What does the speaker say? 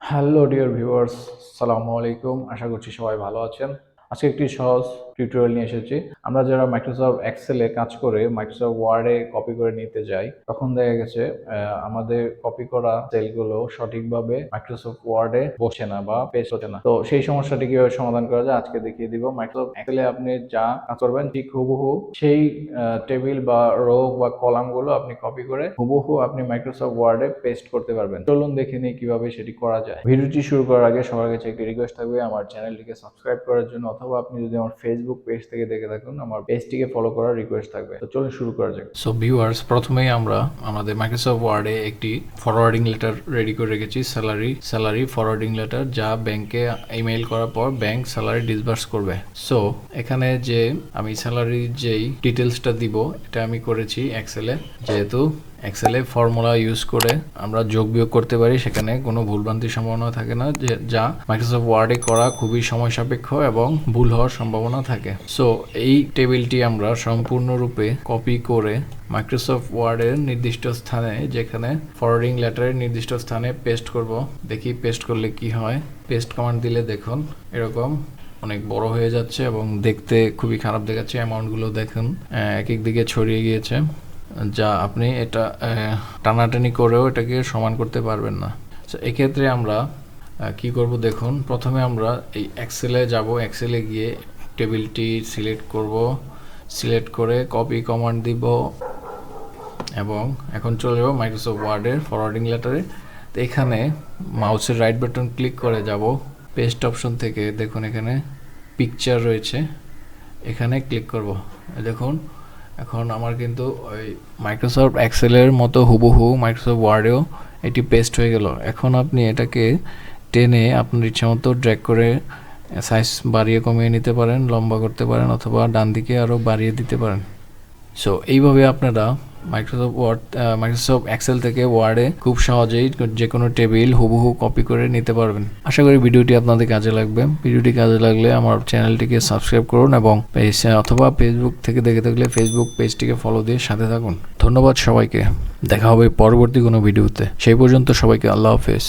Hello dear viewers, সালামু আলাইকুম। আশা করছি সবাই ভালো আছেন। আজকে একটি সহজ টিউটোরিয়াল নিয়ে এসেছি। আমরা যারা মাইক্রোসফট এক্সেলে কাজ করে মাইক্রোসফট ওয়ার্ডে কপি করে নিতে যাই, তখন দেখা গেছে আমাদের কপি করা সেলগুলো সঠিকভাবে মাইক্রোসফট ওয়ার্ডে বসে না বা পেস্ট হচ্ছে না। তো সেই সমস্যাটি কিভাবে সমাধান করা যায় আজকে দেখিয়ে দিব। মাইক্রোসফট এক্সেলে আপনি যা কাজ করবেন ঠিক হুবহু সেই টেবিল বা রো বা কলামগুলো আপনি কপি করে হুবহু আপনি মাইক্রোসফট ওয়ার্ডে পেস্ট করতে পারবেন। চলুন দেখে নিই কিভাবে সেটি করা যায়। ভিডিওটি শুরু করার আগে সবার কাছে একটি রিকোয়েস্ট থাকবে আমার চ্যানেলটিকে সাবস্ক্রাইব করার জন্য, অথবা আপনি যদি আমার ফেসবুক পেজ থেকে দেখে থাকুন আমার পেজটিকে ফলো করার রিকোয়েস্ট থাকবে। তো চলুন শুরু করা যাক। সো ভিউয়ার্স, প্রথমেই আমরা আমাদের মাইক্রোসফট ওয়ার্ডে একটি ফরওয়ার্ডিং লেটার রেডি করে রেখেছি, স্যালারি ফরওয়ার্ডিং লেটার, যা ব্যাংকে ইমেইল করার পর ব্যাংক স্যালারি ডিসবার্স করবে। সো এখানে যে আমি স্যালারির যেই ডিটেলসটা দিব এটা আমি করেছি এক্সেলে। যেহেতু এক্সেলে ফর্মুলা ইউজ করে আমরা যোগ বিয়োগ করতে পারি, সেখানে কোনো ভুলভ্রান্তির সম্ভাবনা থাকে না, যা মাইক্রোসফট ওয়ার্ডে করা খুবই সময় সাপেক্ষ এবং ভুল হওয়ার সম্ভাবনা থাকে। সো এই টেবিলটি আমরা সম্পূর্ণরূপে কপি করে মাইক্রোসফট ওয়ার্ডের নির্দিষ্ট স্থানে, যেখানে ফরওয়ার্ডিং লেটারের নির্দিষ্ট স্থানে পেস্ট করব। দেখি পেস্ট করলে কি হয়। পেস্ট কমান্ড দিলে দেখুন এরকম অনেক বড় হয়ে যাচ্ছে এবং দেখতে খুবই খারাপ দেখাচ্ছে। অ্যামাউন্টগুলো দেখুন এক এক দিকে ছড়িয়ে গিয়েছে, যা আপনি এটা টানাটানি করেও এটাকে সমান করতে পারবেন না। সো এক্ষেত্রে আমরা কি করব দেখুন। প্রথমে আমরা এই এক্সেলে যাব, এক্সেলে গিয়ে টেবিলটি সিলেক্ট করে কপি কমান্ড দিব এবং এখন চলে যাব মাইক্রোসফট ওয়ার্ডের ফরওয়ার্ডিং লেটারে। তো এখানে মাউসের রাইট বাটন ক্লিক করে যাব, পেস্ট অপশন থেকে দেখুন এখানে পিকচার রয়েছে, এখানে ক্লিক করব। দেখুন এখন আমার কিন্তু ওই মাইক্রোসফট এক্সেলের মতো হুবহু মাইক্রোসফট ওয়ার্ডেও এটি পেস্ট হয়ে গেল। এখন আপনি এটাকে টেনে আপনার ইচ্ছা মতো ড্র্যাগ করে সাইজ বাড়িয়ে কমিয়ে নিতে পারেন, লম্বা করতে পারেন, অথবা ডান দিকে আরও বাড়িয়ে দিতে পারেন। সো এইভাবে আপনারা মাইক্রোসফট এক্সেল থেকে ওয়ার্ডে খুব সহজেই যে কোনো টেবিল হুবহু কপি করে নিতে পারবেন। আশা করি ভিডিওটি আপনাদের কাজে লাগবে। ভিডিওটি কাজে লাগলে আমার চ্যানেলটিকে সাবস্ক্রাইব করুন এবং অথবা ফেসবুক থেকে দেখে থাকলে ফেসবুক পেজটিকে ফলো দিয়ে সাথে থাকুন। ধন্যবাদ সবাইকে। দেখা হবে পরবর্তী কোনো ভিডিওতে। সেই পর্যন্ত সবাইকে আল্লাহ হাফেজ।